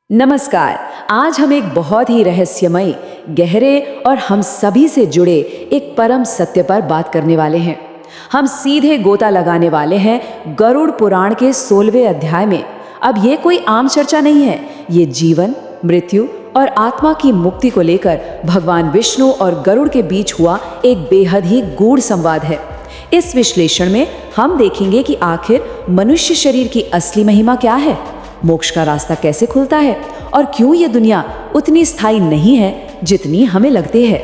नमस्कार। आज हम एक बहुत ही रहस्यमय, गहरे और हम सभी से जुड़े एक परम सत्य पर बात करने वाले हैं। हम सीधे गोता लगाने वाले हैं गरुड़ पुराण के 16वें अध्याय में। अब ये कोई आम चर्चा नहीं है, ये जीवन, मृत्यु और आत्मा की मुक्ति को लेकर भगवान विष्णु और गरुड़ के बीच हुआ एक बेहद ही गूढ़ संवाद है। इस विश्लेषण में हम देखेंगे कि आखिर मनुष्य शरीर की असली महिमा क्या है, मोक्ष का रास्ता कैसे खुलता है और क्यों ये दुनिया उतनी स्थायी नहीं है जितनी हमें लगती है।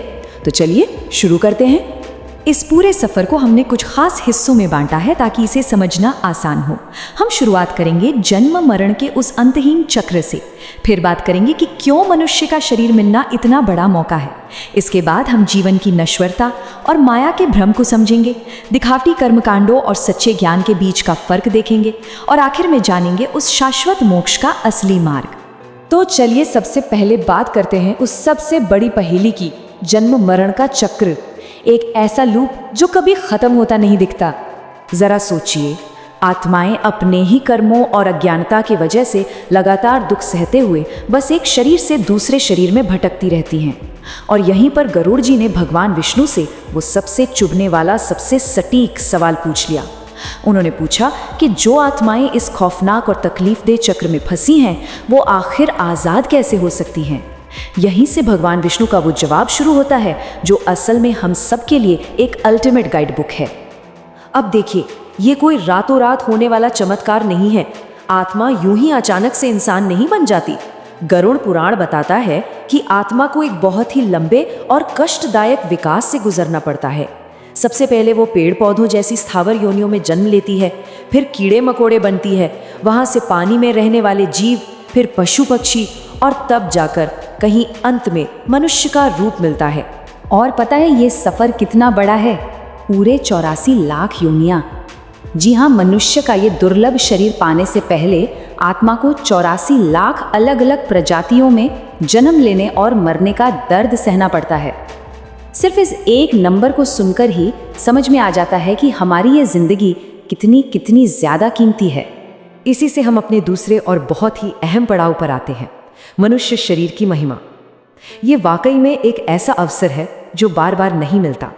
तो चलिए शुरू करते हैं। इस पूरे सफर को हमने कुछ खास हिस्सों में बांटा है ताकि इसे समझना आसान हो। हम शुरुआत करेंगे जन्म मरण के उस अंतहीन चक्र से, फिर बात करेंगे कि क्यों मनुष्य का शरीर मिलना इतना बड़ा मौका है। इसके बाद हम जीवन की नश्वरता और माया के भ्रम को समझेंगे, दिखावटी कर्मकांडों और सच्चे ज्ञान के बीच का फर्क देखेंगे और आखिर में जानेंगे उस शाश्वत मोक्ष का असली मार्ग। तो चलिए सबसे पहले बात करते हैं उस सबसे बड़ी पहेली की, जन्म मरण का चक्र, एक ऐसा लूप जो कभी खत्म होता नहीं दिखता। जरा सोचिए, आत्माएं अपने ही कर्मों और अज्ञानता की वजह से लगातार दुख सहते हुए बस एक शरीर से दूसरे शरीर में भटकती रहती हैं। और यहीं पर गरुड़ जी ने भगवान विष्णु से वो सबसे चुभने वाला, सबसे सटीक सवाल पूछ लिया। उन्होंने पूछा कि जो आत्माएं इस खौफनाक और तकलीफदेह चक्र में फंसी हैं, वो आखिर आज़ाद कैसे हो सकती हैं। यहीं से भगवान विष्णु का वो जवाब शुरू होता है जो असल में हम सब के लिए एक अल्टीमेट गाइड बुक है। अब देखिए, ये कोई रातों रात होने वाला चमत्कार नहीं है। आत्मा यूं ही अचानक से इंसान नहीं बन जाती। गरुड़ पुराण बताता है कि आत्मा को एक बहुत ही लंबे और कष्टदायक विकास से गुजरना पड़ता है। सबसे पहले वो पेड़ पौधों जैसी स्थावर योनियों में जन्म लेती है, फिर कीड़े मकोड़े बनती है, वहां से पानी में रहने वाले जीव, फिर पशु पक्षी और तब जाकर कहीं अंत में मनुष्य का रूप मिलता है। और पता है ये सफर कितना बड़ा है? पूरे 84 लाख योनियां। जी हाँ, मनुष्य का ये दुर्लभ शरीर पाने से पहले आत्मा को 84 लाख अलग अलग प्रजातियों में जन्म लेने और मरने का दर्द सहना पड़ता है। सिर्फ इस एक नंबर को सुनकर ही समझ में आ जाता है कि हमारी ये जिंदगी कितनी कितनी ज्यादा कीमती है। इसी से हम अपने दूसरे और बहुत ही अहम पड़ाव पर आते हैं, मनुष्य शरीर की महिमा। ये वाकई में एक ऐसा अवसर है जो बार बार नहीं मिलता।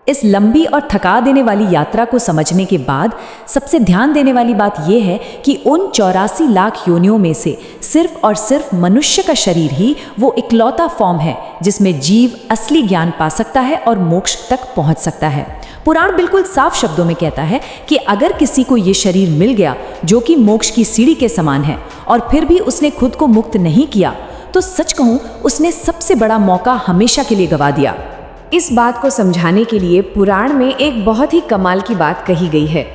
इस लंबी और थका देने वाली यात्रा को समझने के बाद सबसे ध्यान देने वाली बात यह है कि उन 84 लाख योनियों में से सिर्फ और सिर्फ मनुष्य का शरीर ही वो इकलौता फॉर्म है जिसमें जीव असली ज्ञान पा सकता है और मोक्ष तक पहुंच सकता है। पुराण बिल्कुल साफ शब्दों में कहता है कि अगर किसी को ये शरीर मिल गया जो कि मोक्ष की सीढ़ी के समान है और फिर भी उसने खुद को मुक्त नहीं किया, तो सच कहूं उसने सबसे बड़ा मौका हमेशा के लिए गंवा दिया। इस बात को समझाने के लिए पुराण में एक बहुत ही कमाल की बात कही गई है।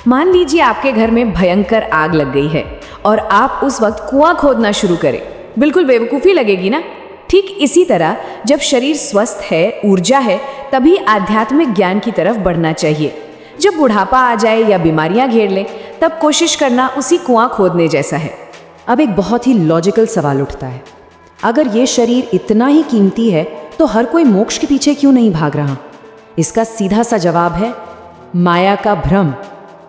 मान लीजिए आपके घर में भयंकर आग लग गई है और आप उस वक्त कुआं खोदना शुरू करें। बिल्कुल बेवकूफ़ी लगेगी ना? ठीक इसी तरह जब शरीर स्वस्थ है, ऊर्जा है, तभी आध्यात्मिक ज्ञान की तरफ बढ़ना चाहिए। जब बुढ़ापा आ जाए या बीमारियां घेर लें, तब कोशिश करना उसी कुआं खोदने जैसा है। अब एक बहुत ही लॉजिकल सवाल उठता है, अगर ये शरीर इतना ही कीमती है तो हर कोई मोक्ष के पीछे क्यों नहीं भाग रहा? इसका सीधा सा जवाब है माया का भ्रम।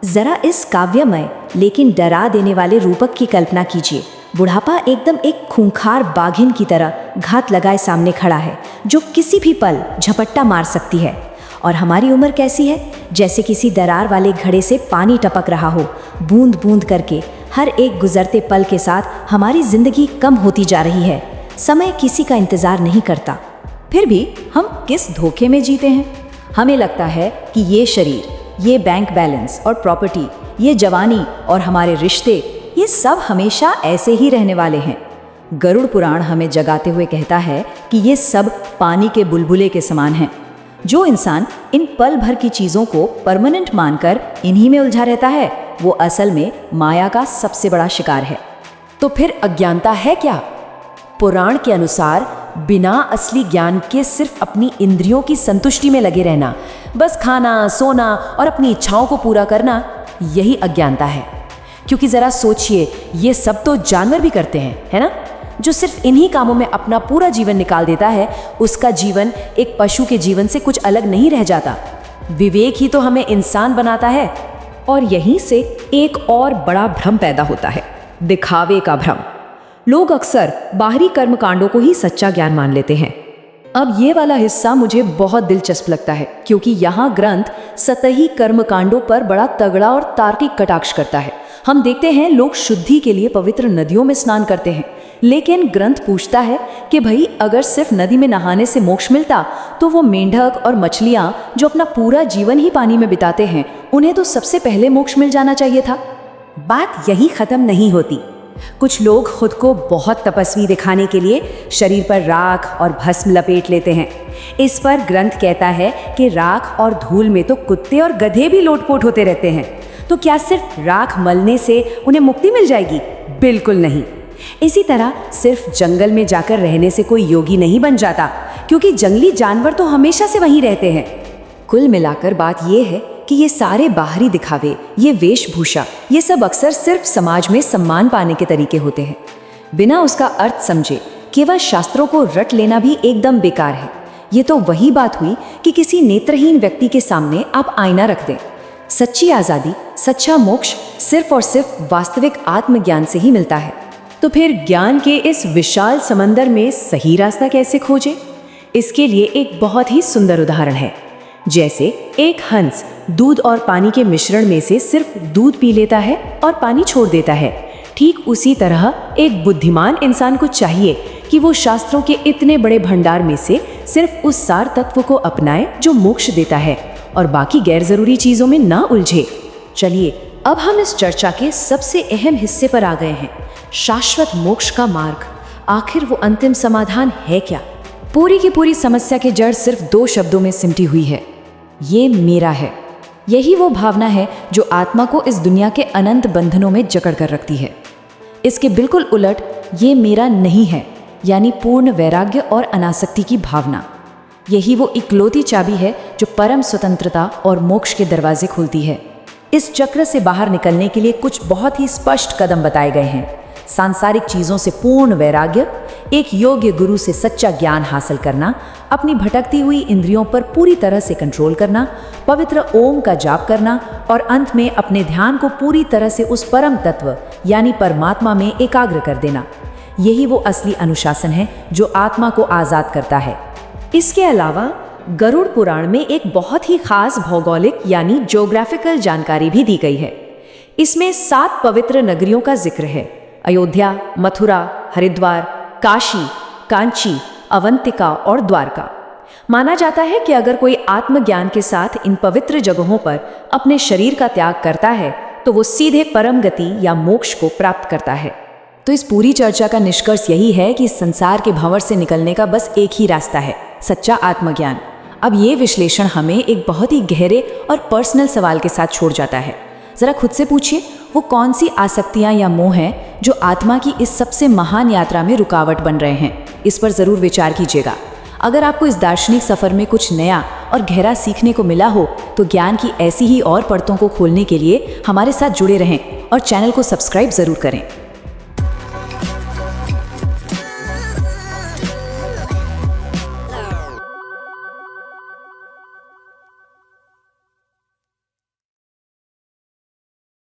जरा इस काव्यमय लेकिन डरा देने वाले रूपक की कल्पना कीजिए। बुढ़ापा एकदम एक खूंखार बाघिन की तरह घात लगाए सामने खड़ा है जो किसी भी पल झपट्टा मार सकती है। और हमारी उम्र कैसी है? जैसे किसी दरार वाले घड़े से पानी टपक रहा हो, बूंद बूंद करके। हर एक गुजरते पल के साथ हमारी जिंदगी कम होती जा रही है। समय किसी का इंतजार नहीं करता। फिर भी हम किस धोखे में जीते हैं? हमें लगता है कि ये शरीर, ये बैंक बैलेंस और प्रॉपर्टी, ये जवानी और हमारे रिश्ते, ये सब हमेशा ऐसे ही रहने वाले हैं। गरुड़ पुराण हमें जगाते हुए कहता है कि ये सब पानी के बुलबुले के समान हैं। जो इंसान इन पल भर की चीज़ों को परमानेंट मानकर इन्हीं में उलझा रहता है, वो असल में माया का सबसे बड़ा शिकार है। तो फिर अज्ञानता है क्या? पुराण के अनुसार बिना असली ज्ञान के सिर्फ अपनी इंद्रियों की संतुष्टि में लगे रहना, बस खाना, सोना और अपनी इच्छाओं को पूरा करना, यही अज्ञानता है। क्योंकि जरा सोचिए, ये सब तो जानवर भी करते हैं, है ना? जो सिर्फ इन्हीं कामों में अपना पूरा जीवन निकाल देता है, उसका जीवन एक पशु के जीवन से कुछ अलग नहीं रह जाता। विवेक ही तो हमें इंसान बनाता है। और यहीं से एक और बड़ा भ्रम पैदा होता है, दिखावे का भ्रम। लोग अक्सर बाहरी कर्मकांडों को ही सच्चा ज्ञान मान लेते हैं। अब ये वाला हिस्सा मुझे बहुत दिलचस्प लगता है, क्योंकि यहाँ ग्रंथ सतही कर्मकांडों पर बड़ा तगड़ा और तार्किक कटाक्ष करता है। हम देखते हैं लोग शुद्धि के लिए पवित्र नदियों में स्नान करते हैं, लेकिन ग्रंथ पूछता है कि भाई अगर सिर्फ नदी में नहाने से मोक्ष मिलता तो वो मेंढक और मछलियाँ जो अपना पूरा जीवन ही पानी में बिताते हैं, उन्हें तो सबसे पहले मोक्ष मिल जाना चाहिए था। बात यही खत्म नहीं होती। कुछ लोग खुद को बहुत तपस्वी दिखाने के लिए शरीर पर राख और भस्म लपेट लेते हैं। इस पर ग्रंथ कहता है कि राख और धूल में तो कुत्ते और गधे भी लोटपोट होते रहते हैं, तो क्या सिर्फ राख मलने से उन्हें मुक्ति मिल जाएगी? बिल्कुल नहीं। इसी तरह सिर्फ जंगल में जाकर रहने से कोई योगी नहीं बन जाता, क्योंकि जंगली जानवर तो हमेशा से वहीं रहते हैं। कुल मिलाकर बात यह है कि ये सारे बाहरी दिखावे, ये वेशभूषा, ये सब अक्सर सिर्फ समाज में सम्मान पाने के तरीके होते हैं। बिना उसका अर्थ समझे केवल शास्त्रों को रट लेना भी एकदम बेकार है। ये तो वही बात हुई कि किसी नेत्रहीन व्यक्ति के सामने आप आईना रख दें। सच्ची आज़ादी, सच्चा मोक्ष सिर्फ और सिर्फ वास्तविक आत्मज्ञान से ही मिलता है। तो फिर ज्ञान के इस विशाल समंदर में सही रास्ता कैसे खोजें? इसके लिए एक बहुत ही सुंदर उदाहरण है। जैसे एक हंस दूध और पानी के मिश्रण में से सिर्फ दूध पी लेता है और पानी छोड़ देता है, ठीक उसी तरह एक बुद्धिमान इंसान को चाहिए कि वो शास्त्रों के इतने बड़े भंडार में से सिर्फ उस सार तत्व को अपनाए जो मोक्ष देता है और बाकी गैर जरूरी चीजों में ना उलझे। चलिए अब हम इस चर्चा के सबसे अहम हिस्से पर आ गए हैं, शाश्वत मोक्ष का मार्ग। आखिर वो अंतिम समाधान है क्या? पूरी की पूरी समस्या की जड़ सिर्फ 2 शब्दों में सिमटी हुई है, ये मेरा है। यही वो भावना है जो आत्मा को इस दुनिया के अनंत बंधनों में जकड़ कर रखती है। इसके बिल्कुल उलट ये मेरा नहीं है, यानी पूर्ण वैराग्य और अनासक्ति की भावना। यही वो इकलौती चाबी है जो परम स्वतंत्रता और मोक्ष के दरवाजे खोलती है। इस चक्र से बाहर निकलने के लिए कुछ बहुत ही स्पष्ट कदम बताए गए हैं। सांसारिक चीज़ों से पूर्ण वैराग्य, एक योग्य गुरु से सच्चा ज्ञान हासिल करना, अपनी भटकती हुई इंद्रियों पर पूरी तरह से कंट्रोल करना, पवित्र ओम का जाप करना और अंत में अपने ध्यान को पूरी तरह से उस परम तत्व यानी परमात्मा में एकाग्र कर देना। यही वो असली अनुशासन है जो आत्मा को आज़ाद करता है। इसके अलावा गरुड़ पुराण में एक बहुत ही खास भौगोलिक यानी ज्योग्राफिकल जानकारी भी दी गई है। इसमें 7 पवित्र नगरियों का जिक्र है: अयोध्या, मथुरा, हरिद्वार, काशी, कांची, अवंतिका और द्वारका। माना जाता है कि अगर कोई आत्मज्ञान के साथ इन पवित्र जगहों पर अपने शरीर का त्याग करता है तो वो सीधे परम गति या मोक्ष को प्राप्त करता है। तो इस पूरी चर्चा का निष्कर्ष यही है कि संसार के भंवर से निकलने का बस एक ही रास्ता है, सच्चा आत्मज्ञान। अब ये विश्लेषण हमें एक बहुत ही गहरे और पर्सनल सवाल के साथ छोड़ जाता है। जरा खुद से पूछिए, वो कौन सी आसक्तियां या मोह हैं जो आत्मा की इस सबसे महान यात्रा में रुकावट बन रहे हैं? इस पर जरूर विचार कीजिएगा। अगर आपको इस दार्शनिक सफर में कुछ नया और गहरा सीखने को मिला हो तो ज्ञान की ऐसी ही और परतों को खोलने के लिए हमारे साथ जुड़े रहें और चैनल को सब्सक्राइब जरूर करें।